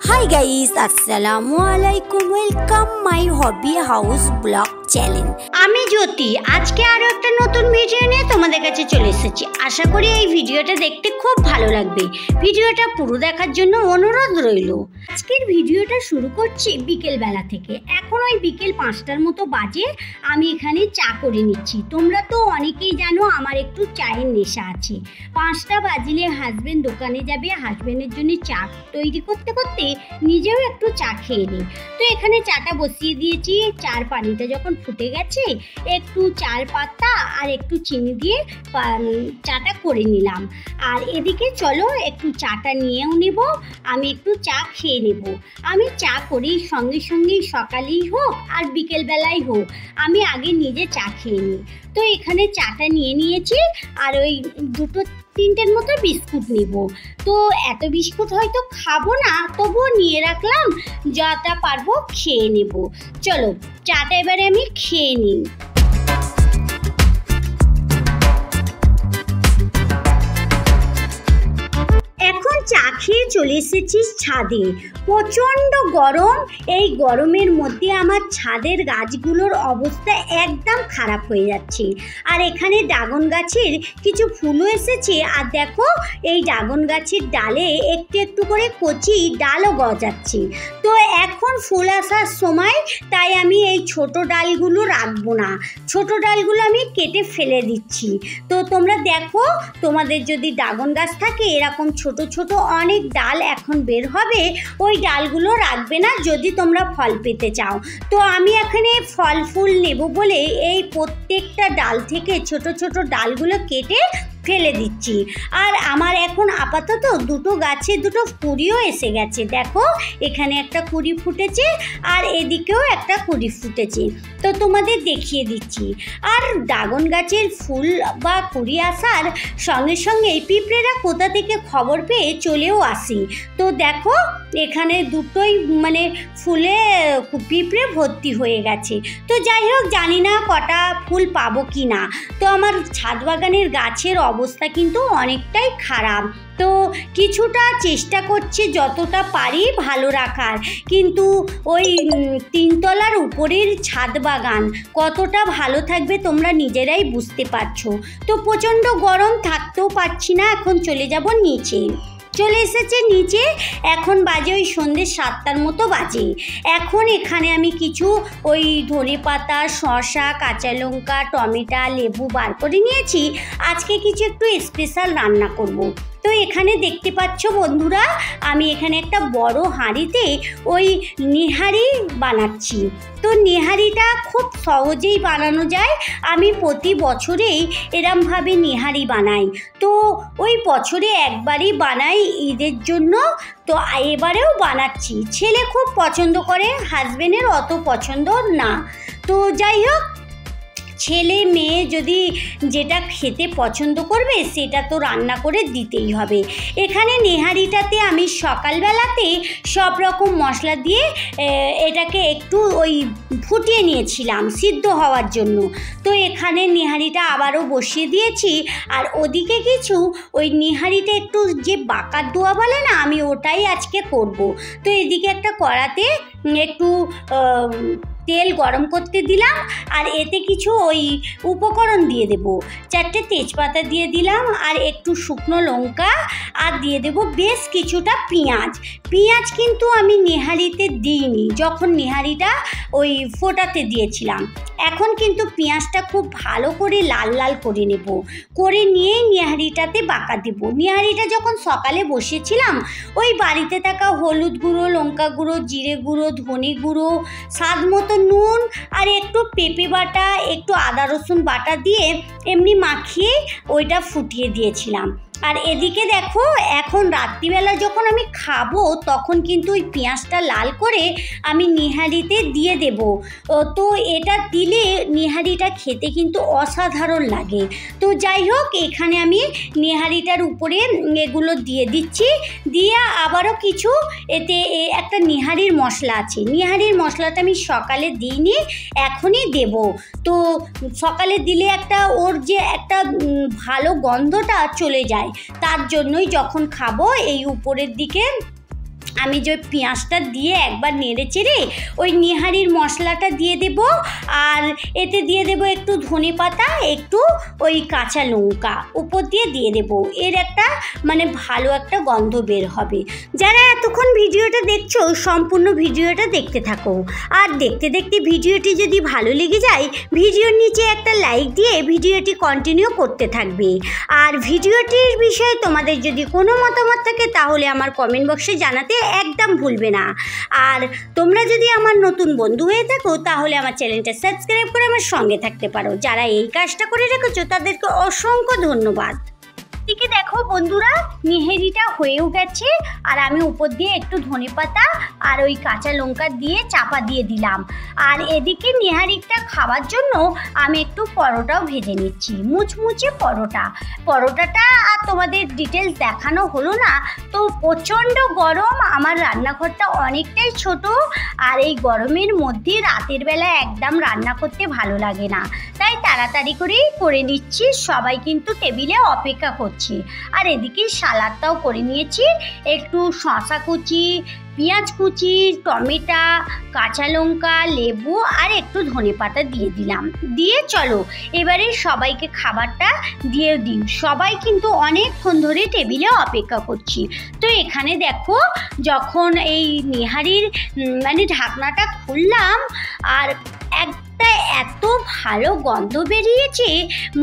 Hi guys, Assalamualaikum. Welcome my hobby house blog channel. আমি জ্যোতি আজকে আরো একটা নতুন ভিডিও নিয়ে তোমাদের কাছে চলে এসেছি। আশা করি এই ভিডিওটা দেখতে খুব ভালো লাগবে। ভিডিওটা পুরো দেখার জন্য অনুরোধ রইল। আজকের ভিডিওটা শুরু করছি বিকেল বেলা থেকে। এখন ওই বিকেল 5টার মতো বাজে। আমি এখানে চা করে নিচ্ছি। তোমরা তো অনেকেই জানো আমার একটু চায়ের নেশা আছে। 5টা বাজলে হাজবেন্ড দোকানে যাবে, হাজবেন্ডের জন্য চা তৈরি করতে করতে নিজেও একটু চা খেয়ে নিই। তো এখানে চাটা বসিয়ে দিয়েছি। চার পানিটা যখন ফুটে গেছে একটু চার পাতা আর একটু চিনি দিয়ে চাটা করে নিলাম। আর এদিকে চলো একটু চাটা নিয়েও নেব, আমি একটু চা খেয়ে নেব। আমি চা করি সঙ্গে সঙ্গেই, সকালেই হোক আর বিকেলবেলায় হোক, আমি আগে নিজে চা খেয়ে নিই। তো এখানে চাটা নিয়ে নিয়েছি আর ওই 2-3টের মতো বিস্কুট নেব। তো এত বিস্কুট হয়তো খাবো না, তবুও নিয়ে রাখলাম, যতটা পারবো খেয়ে নেব। চলো চাটা এবারে আমি খেয়ে নিই। এখন চা খেয়ে চলে এসেছি ছাদে। প্রচণ্ড গরম। এই গরমের মধ্যে আমার ছাদের গাছগুলোর অবস্থা একদম খারাপ হয়ে যাচ্ছে। আর এখানে ড্রাগন গাছের কিছু ফুলও এসেছে। আর দেখো এই ড্রাগন গাছের ডালে একটু একটু করে কচি ডালও গজাচ্ছে। তো এখন ফুল আসার সময়, তাই আমি এই ছোট ডালগুলো রাখবো না, ছোট ডালগুলো আমি কেটে ফেলে দিচ্ছি। তো তোমরা দেখো, তোমাদের যদি ড্রাগন গাছ থাকে এরকম ছোট ছোট অনেক ডাল এখন বের হবে, ওই ডালগুলো রাখবে না যদি তোমরা ফল পেতে চাও। তো আমি এখানে ফল ফুল নেব বলে এই প্রত্যেকটা ডাল থেকে ছোট ছোট ডালগুলো কেটে ফেলে দিচ্ছি। আর আমার এখন আপাতত দুটো গাছে দুটো কুড়িও এসে গেছে। দেখো এখানে একটা কুড়ি ফুটেছে আর এদিকেও একটা কুড়ি ফুটেছে। তো তোমাদের দেখিয়ে দিচ্ছি। আর ড্রাগন গাছের ফুল বা কুড়ি আসার সঙ্গে সঙ্গে পিঁপড়েরা কোথা থেকে খবর পেয়ে চলেও আসি। তো দেখো এখানে দুটোই ফুলে পিঁপড়ে ভর্তি হয়ে গেছে। তো যাই হোক, জানি না কটা ফুল পাবো কি না। তো আমার ছাদ বাগানের গাছের অবস্থা কিন্তু অনেকটাই খারাপ। তো কিছুটা চেষ্টা করছে যতটা পারি ভালো রাখার, কিন্তু ওই 3তলার উপরের ছাদ বাগান কতটা ভালো থাকবে তোমরা নিজেরাই বুঝতে পারছো। তো প্রচণ্ড গরম, থাকতেও পারছি না। এখন চলে যাব নিচে। চলে এসেছে নিচে। এখন বাজে ওই সন্ধ্যে 7টার মতো বাজে। এখন এখানে আমি কিছু ওই ধনে পাতা, শসা, কাঁচা লঙ্কা, টমেটো, লেবু বার করে নিয়েছি। আজকে কিছু একটু স্পেশাল রান্না করব। তো এখানে দেখতে পাচ্ছ বন্ধুরা, আমি এখানে একটা বড় হাঁড়িতে ওই নেহারি বানাচ্ছি। তো নেহারিটা খুব সহজেই বানানো যায়। আমি প্রতি বছরেই এরমভাবে নেহারি বানাই। তো ওই বছরে একবারই বানাই ঈদের জন্য। তো এবারেও বানাচ্ছি। ছেলে খুব পছন্দ করে, হাজবেন্ডের অত পছন্দ না। তো যাই হোক, ছেলে মেয়ে যদি যেটা খেতে পছন্দ করবে সেটা তো রান্না করে দিতেই হবে। এখানে নেহারিটাতে আমি সকালবেলাতে সব রকম মশলা দিয়ে এটাকে একটু ওই ফুটিয়ে নিয়েছিলাম সিদ্ধ হওয়ার জন্য। তো এখানে নেহারিটা আবারও বসিয়ে দিয়েছি। আর ওদিকে কিছু ওই নেহারিটা একটু যে বাঁকার দোয়া বলে না, আমি ওটাই আজকে করব। তো এদিকে একটা কড়াতে একটু তেল গরম করতে দিলাম। আর এতে কিছু ওই উপকরণ দিয়ে দেব। 4টে তেজপাতা দিয়ে দিলাম আর একটু শুকনো লঙ্কা, আর দিয়ে দেব বেশ কিছুটা পেঁয়াজ। পেঁয়াজ কিন্তু আমি নেহারিতে দিইনি, যখন নেহারিটা ওই ফোটাতে দিয়েছিলাম। এখন কিন্তু পেঁয়াজটা খুব ভালো করে লাল লাল করে নেব। করে নিয়েই নেহারিটাতে বাঁকা দেব। নেহারিটা যখন সকালে বসিয়েছিলাম, ওই বাড়িতে থাকা হলুদ গুঁড়ো, লঙ্কা গুঁড়ো, জিরে গুঁড়ো, ধনে গুঁড়ো, স্বাদ মতো নুন আর একটু পেঁপে বাটা, একটু আদা রসুন বাটা দিয়ে এমনি মাখিয়ে ওইটা ফুটিয়ে দিয়েছিলাম। আর এদিকে দেখো, এখন রাত্রিবেলা যখন আমি খাবো তখন কিন্তু ওই পেঁয়াজটা লাল করে আমি নেহারিতে দিয়ে দেব। তো এটা দিলে নেহারিটা খেতে কিন্তু অসাধারণ লাগে। তো যাই হোক, এখানে আমি নেহারিটার উপরে এগুলো দিয়ে দিচ্ছি। দিয়ে আবারও কিছু এতে একটা নেহারির মশলা আছে। নেহারির মশলাটা আমি সকালে দিইনি, এখনই দেব। তো সকালে দিলে একটা ওর যে একটা ভালো গন্ধটা চলে যায়, তার জন্যই যখন খাবো এই উপরের দিকে আমি যে পেঁয়াজটা দিয়ে একবার নেড়ে চেড়ে ওই নিহারির মশলাটা দিয়ে দেব, আর এতে দিয়ে দেব একটু ধনেপাতা, একটু ওই কাঁচা লঙ্কা উপর দিয়ে দেব। এর একটা মানে ভালো একটা গন্ধ বের হবে। যারা এতক্ষণ ভিডিওটা দেখছো সম্পূর্ণ ভিডিওটা দেখতে থাকো, আর দেখতে দেখতে ভিডিওটি যদি ভালো লেগে যায় ভিডিওর নিচে একটা লাইক দিয়ে ভিডিওটি কন্টিনিউ করতে থাকবে। আর ভিডিওটির বিষয়ে তোমাদের যদি কোনো মতামত থাকে তাহলে আমার কমেন্ট বক্সে জানাতে একদম ভুলবে না। আর তোমরা যদি আমার নতুন বন্ধু হয়ে থাকো তাহলে আমার চ্যানেলটা সাবস্ক্রাইব করে আমার সঙ্গে থাকতে পারো। যারা এই কাজটা করে রেখেছো তাদেরকে অসংখ্য ধন্যবাদ। এদিকে দেখো বন্ধুরা, নিহারিটা হয়েও গেছে, আর আমি উপর দিয়ে একটু ধনেপাতা আর ওই কাঁচা লঙ্কা দিয়ে চাপা দিয়ে দিলাম। আর এদিকে নিহারিটা খাওয়ার জন্য আমি একটু পরোটাও ভেজে নিচ্ছি, মুচমুচে পরোটাটা আর তোমাদের ডিটেলস দেখানো হলো না। তো প্রচণ্ড গরম, আমার রান্নাঘরটা অনেকটাই ছোট, আর এই গরমের মধ্যে রাতের বেলা একদম রান্না করতে ভালো লাগে না, তাই তাড়াতাড়ি করেই করে নিচ্ছি। সবাই কিন্তু টেবিলে অপেক্ষা করছে। আর এদিকে সালাদটাও করে নিয়েছি, একটু শসা কুচি, পেঁয়াজ কুচি, টমেটো, কাঁচা লঙ্কা, লেবু আর একটু ধনেপাতা দিয়ে দিলাম। দিয়ে চলো এবারে সবাইকে খাবারটা দিয়ে দিই। সবাই কিন্তু অনেকক্ষণ ধরে টেবিলে অপেক্ষা করছি। তো এখানে দেখো, যখন এই নিহারির মানে ঢাকনাটা খুললাম আর এত ভালো গন্ধ বেরিয়েছে,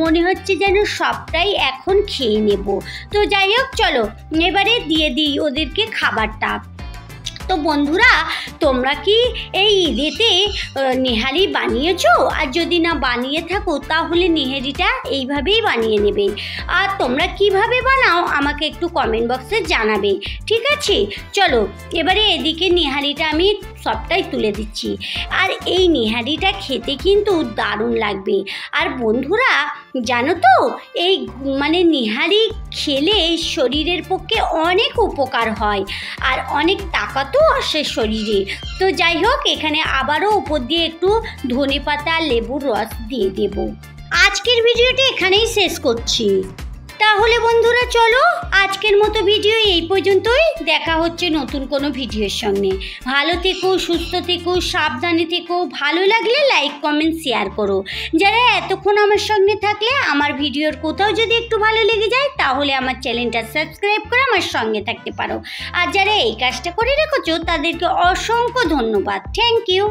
মনে হচ্ছে যেন সবটাই এখন খেয়ে নেব। তো যাই হোক, চলো এবারে দিয়ে দিই ওদেরকে খাবারটা। তো বন্ধুরা, তোমরা কি এই ঈদেতে নেহারি বানিয়েছো? আর যদি না বানিয়ে থাকো তাহলে নেহারিটা এইভাবেই বানিয়ে নেবে। আর তোমরা কিভাবে বানাও আমাকে একটু কমেন্ট বক্সে জানাবে, ঠিক আছে? চলো এবারে এদিকে নেহারিটা আমি সবটাই তুলে দিচ্ছি। আর এই নেহারিটা খেতে কিন্তু দারুণ লাগবে। আর বন্ধুরা জানো তো, এই মানে নেহারি খেলে শরীরের পক্ষে অনেক উপকার হয়, আর অনেক তাকাতও আসে শরীরে। তো যাই হোক, এখানে আবারও উপর দিয়ে একটু ধনেপাতা লেবুর রস দিয়ে দেব। আজকের ভিডিওটা এখানেই শেষ করছি। তাহলে বন্ধুরা চলো আজকের মতো ভিডিও এই পর্যন্তই। দেখা হচ্ছে নতুন কোনো ভিডিওর সঙ্গে। ভালো থেকো, সুস্থ থেকো, সাবধানে থেকো। ভালো লাগলে লাইক কমেন্ট শেয়ার করো। যারা এতক্ষণ আমার সঙ্গে থাকলে, আমার ভিডিওর কোথাও যদি একটু ভালো লেগে যায় তাহলে আমার চ্যানেলটা সাবস্ক্রাইব করে আমার সঙ্গে থাকতে পারো। আর যারা এই কাজটা করে রেখেছো তাদেরকে অসংখ্য ধন্যবাদ। Thank you.